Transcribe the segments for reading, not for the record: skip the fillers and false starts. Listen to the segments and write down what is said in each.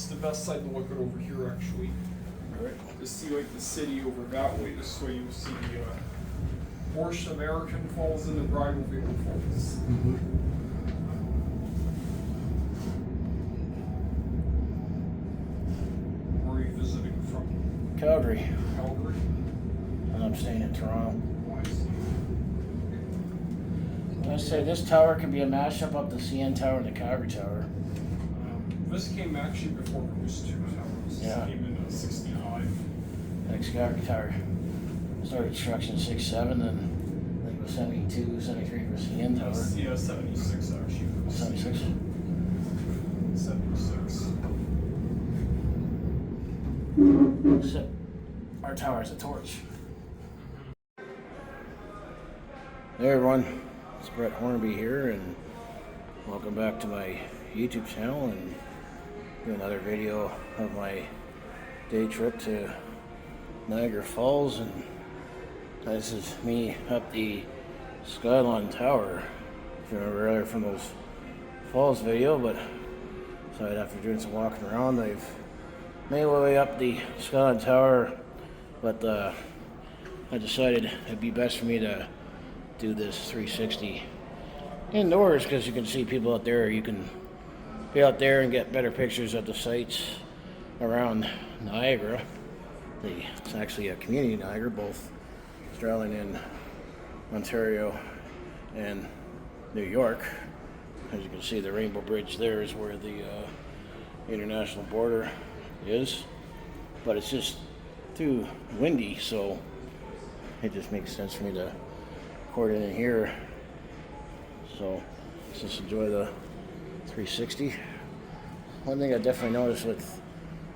It's the best side to look at over here, actually. Right. To see like the city over that way. This way you see the Portia American Falls and the Bridal Veil Falls. Mm-hmm. Where are you visiting from? Calgary. Calgary? And I'm staying in Toronto. Oh, I see. Let's say this tower can be a mashup of the CN Tower and the Calgary Tower. This came actually before there was two towers. Yeah. This came in 65. Next Calgary Tower started construction in 67, and I think it was 72, 73 for CN Tower. Yeah, 76 actually. 76. 76. So, our tower has a torch. Hey everyone, it's Brett Hornby here, and welcome back to my YouTube channel and do another video of my day trip to Niagara Falls. And this is me up the Skylon Tower, if you remember earlier from those falls video. But so after doing some walking around, I've made my way up the Skylon Tower, but I decided it'd be best for me to do this 360 indoors, because you can see people out there. You can be out there and get better pictures of the sites around Niagara. It's actually a community Niagara, both Australian and Ontario and New York. As you can see, the Rainbow Bridge there is where the international border is, but it's just too windy, so it just makes sense for me to record it in here. So let's just enjoy the 360. One thing I definitely noticed with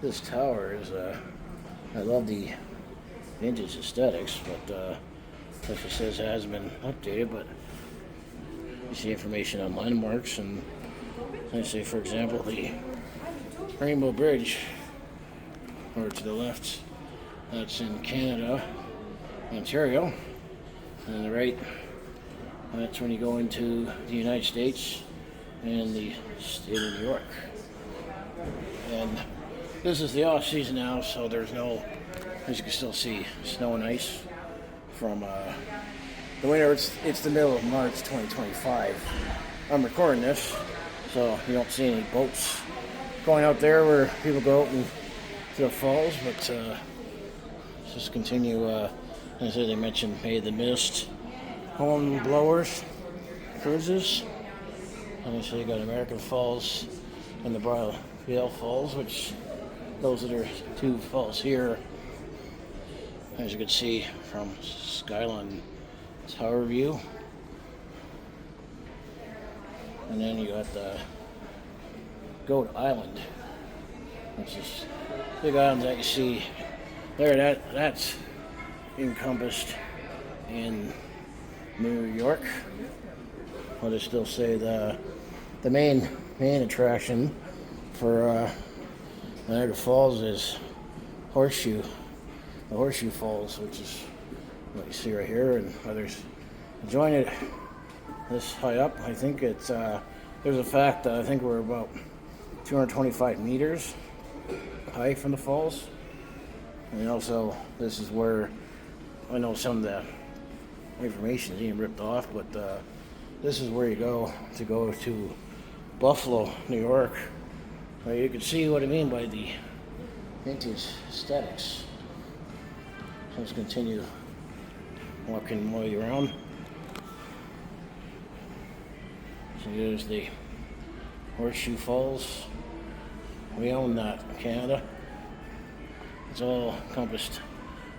this tower is I love the vintage aesthetics, but like it says, it hasn't been updated. But you see information on landmarks, and let's say, for example, the Rainbow Bridge over to the left, that's in Canada, Ontario, and on the right, that's when you go into the United States and the state of New York. And this is the off season now, so there's no, as you can still see, snow and ice from the winter. It's the middle of March 2025. I'm recording this, so you don't see any boats going out there where people go out and to the falls. But let's just continue. As I said, they mentioned May the Mist, home blowers, cruises. And so you got American Falls and the Bridal Veil Falls, which those are the two falls here, as you can see from Skylon Tower view. And then you got the Goat Island, which is big island that you see there. That's encompassed in New York. I'll just still say the main attraction for Niagara Falls is the Horseshoe Falls, which is what you see right here, and others join it this high up. I think it's there's a fact that I think we're about 225 meters high from the falls. And also, this is where I know some of the information is even ripped off, but this is where you go to Buffalo, New York. Where you can see what I mean by the vintage aesthetics. So let's continue walking my way around. So here's the Horseshoe Falls. We own that in Canada. It's all encompassed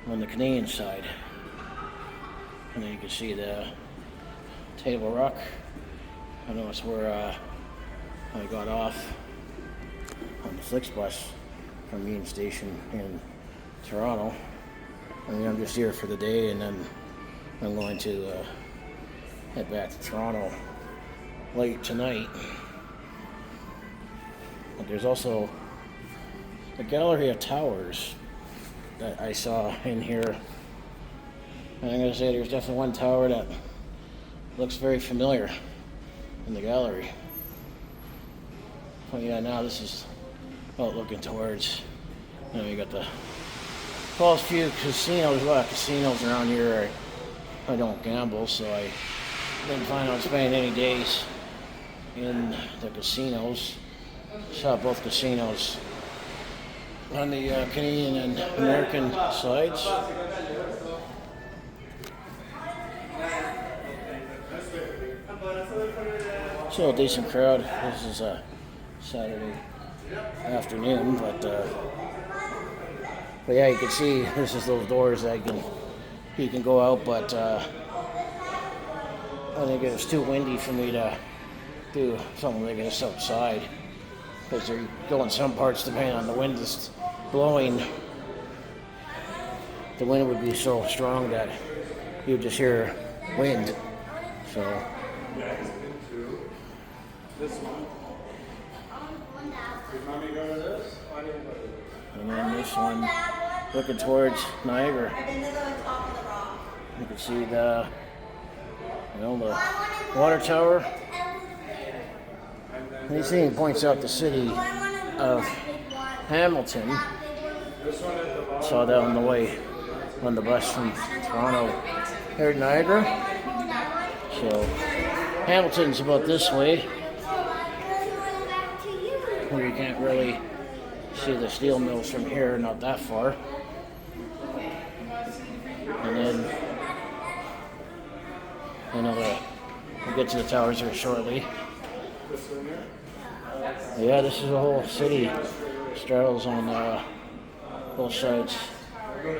on the Canadian side. And then you can see the Table Rock. I know it's where I got off on the Flixbus from Union Station in Toronto. I mean, I'm just here for the day, and then I'm going to head back to Toronto late tonight. But there's also a gallery of towers that I saw in here. And I'm going to say there's definitely one tower that looks very familiar in the gallery. Oh yeah, now this is out looking towards, you got the Falls few casinos, a lot of casinos around here. I don't gamble, so I didn't plan on spending any days in the casinos. Saw both casinos on the Canadian and American sides. So a decent crowd. This is a Saturday afternoon, but yeah, you can see this is those doors that you can go out, but I think it was too windy for me to do something like this outside, because they're going some parts depending on the wind that's blowing. The wind would be so strong that you would just hear wind. So This one. Did mommy go to this? I didn't go to this. and then this one looking towards Niagara. You can see the the water tower. And this thing points out the city of Hamilton. Saw that on the way on the bus from Toronto here to Niagara. So Hamilton's about this way, where you can't really see the steel mills from here, not that far. And then we'll get to the towers here shortly. Yeah, this is a whole city. Straddles on both sides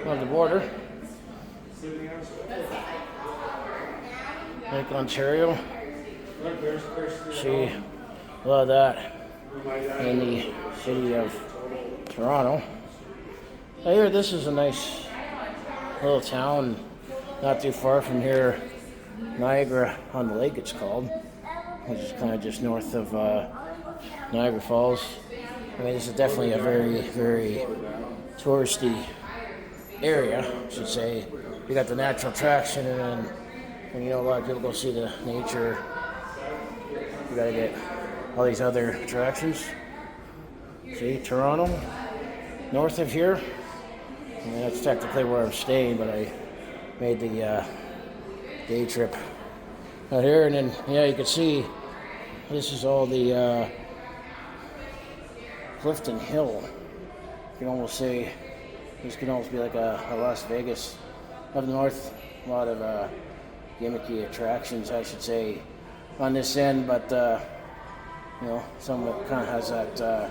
of the border. Lake Ontario. See a lot of that in the city of Toronto. I hear this is a nice little town not too far from here, Niagara on the Lake it's called, which is kind of just north of Niagara Falls. I mean, this is definitely a very, very touristy area, I should say. You got the natural attraction, and then when a lot of people go see the nature, you gotta get all these other attractions. See, Toronto, north of here. I mean, that's technically where I'm staying, but I made the day trip out here, and then you can see this is all the Clifton Hill. You can almost say this can almost be like a Las Vegas of the north. A lot of gimmicky attractions, I should say, on this end, but some of it kind of has that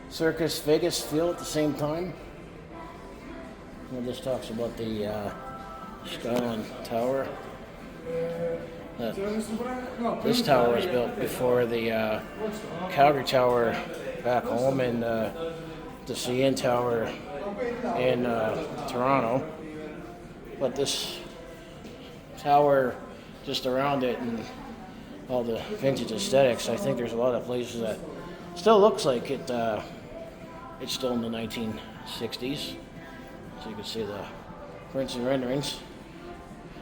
Circus Vegas feel at the same time. And this talks about the Skylon Tower. This tower was built before the Calgary Tower back home, and the CN Tower in Toronto. But this tower just around it and all the vintage aesthetics, I think there's a lot of places that still looks like it's still in the 1960s. So you can see the prints and renderings.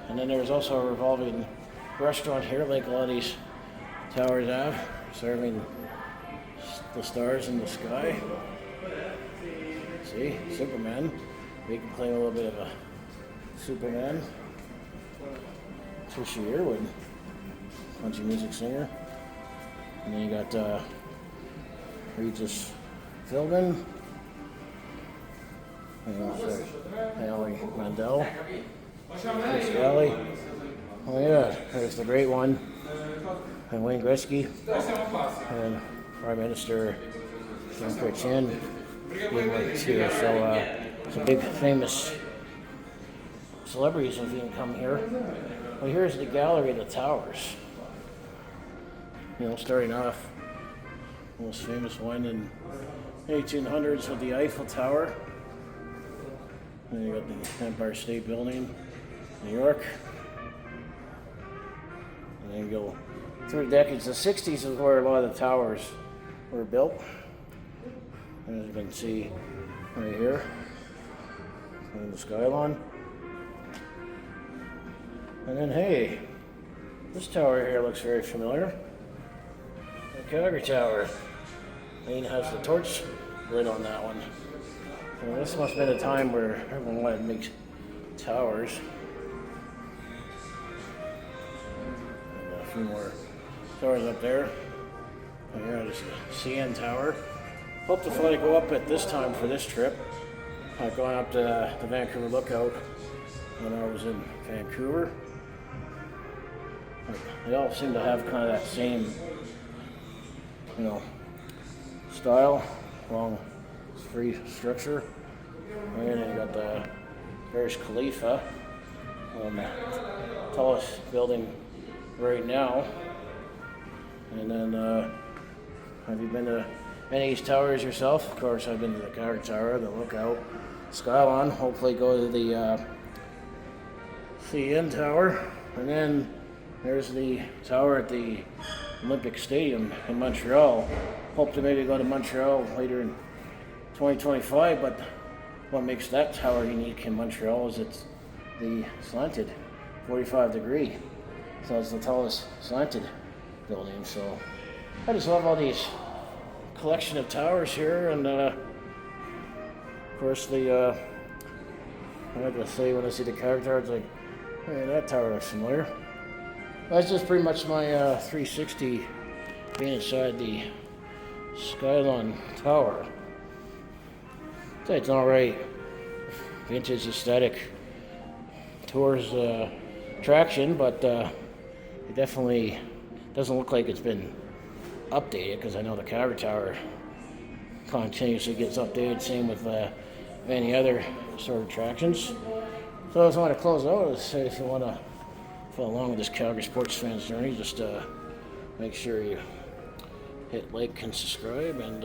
And then there's also a revolving restaurant here, like a lot of these towers have, serving the stars in the sky. See, Superman. We can play a little bit of a Superman. Trisha Yearwood, country music singer. And then you got Regis Philbin. Haley Mandel. Chris Daly. Oh yeah, there's the great one. And Wayne Gretzky. And Prime Minister Jean-Pierre Chin being worked here. So some big famous celebrities if you can come here. Well, here's the gallery of the towers. Starting off, most famous one in 1800s with the Eiffel Tower. Then you got the Empire State Building, New York. And then you go through the decades. The 60s is where a lot of the towers were built. And as you can see right here, and the Skylon. And then, hey, this tower here looks very familiar. The Calgary Tower. Maine has the torch lid on that one. So this must have been a time where everyone wanted to make towers. And a few more towers up there. And here is the CN Tower. Hope to finally go up at this time for this trip. I've gone up to the Vancouver Lookout when I was in Vancouver. They all seem to have kind of that same, style, long, free structure. And then you got the Burj Khalifa, the tallest building right now. And then, have you been to any of these towers yourself? Of course, I've been to the Niagara Tower, the Lookout, Skylon. Hopefully, go to the CN Tower, and then there's the tower at the Olympic Stadium in Montreal. Hope to maybe go to Montreal later in 2025, but what makes that tower unique in Montreal is it's the slanted 45 degree. So it's the tallest slanted building. So I just love all these collection of towers here, and of course I like to say when I see the character, it's like, hey, that tower looks familiar. That's just pretty much my 360 being inside the Skylon Tower. It's an alright vintage aesthetic tours attraction, but it definitely doesn't look like it's been updated, because I know the Calgary Tower continuously gets updated, same with many other sort of attractions. So I just want to close out and say, if you want to follow along with this Calgary sports fans journey, just make sure you hit like and subscribe, and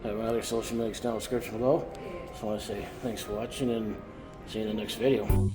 have my other social media down in the description below. Just want to say thanks for watching, and see you in the next video.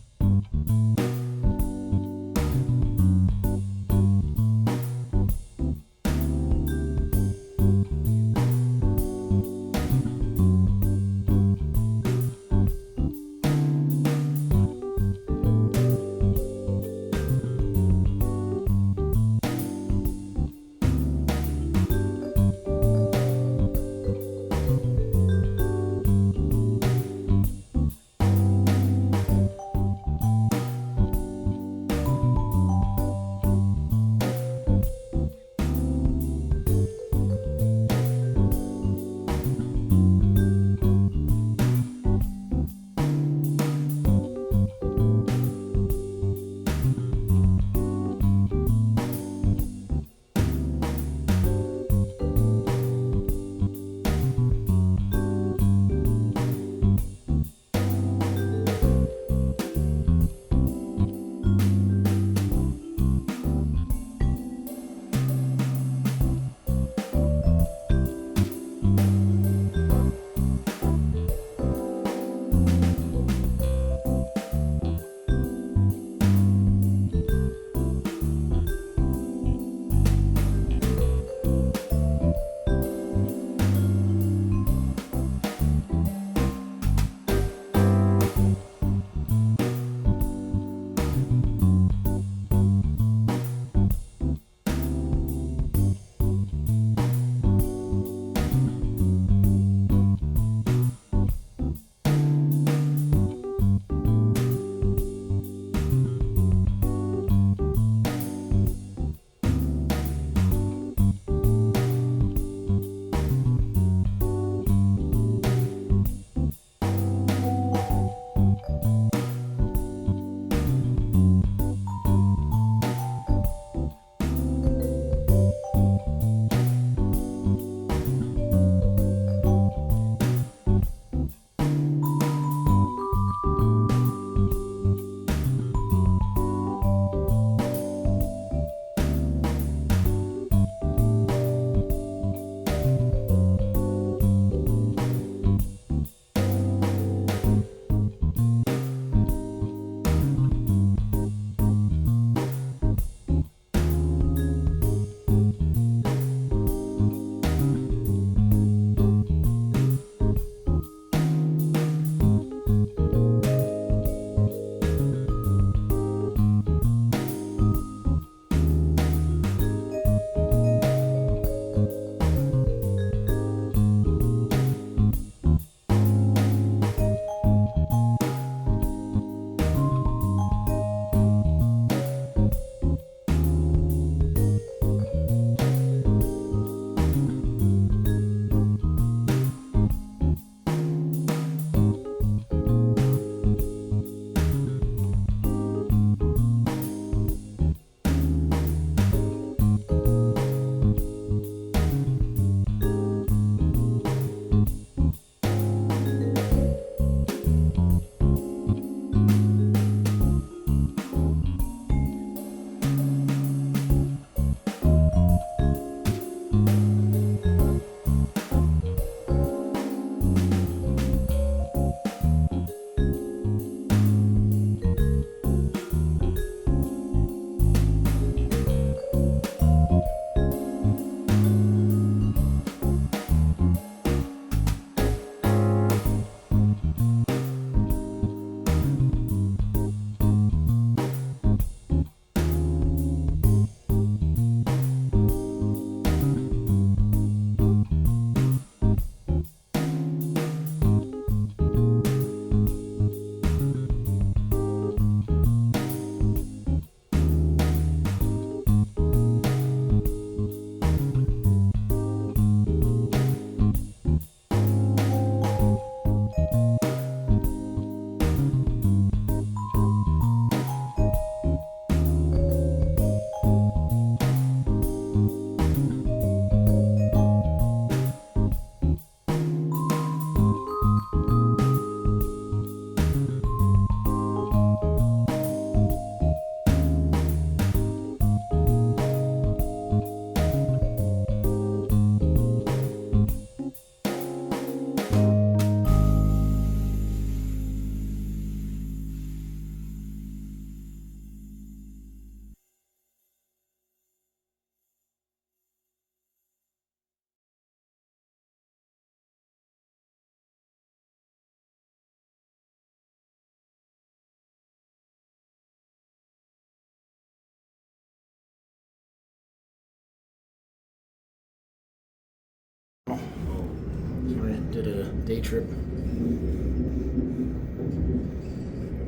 did a day trip.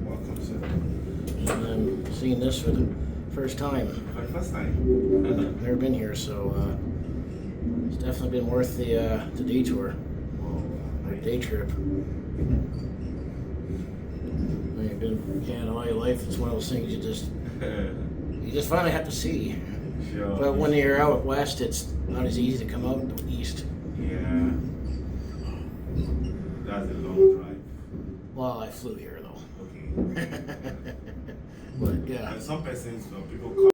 Welcome, sir. And I'm seeing this for the first time. For the first time. Never been here, so it's definitely been worth the detour. Or day trip. When you've been in Canada all your life, it's one of those things you just finally have to see. Sure. But when you're out west, it's not as easy to come out east. Yeah. That's a long drive. Well, I flew here though. Okay. But yeah. And some persons, people call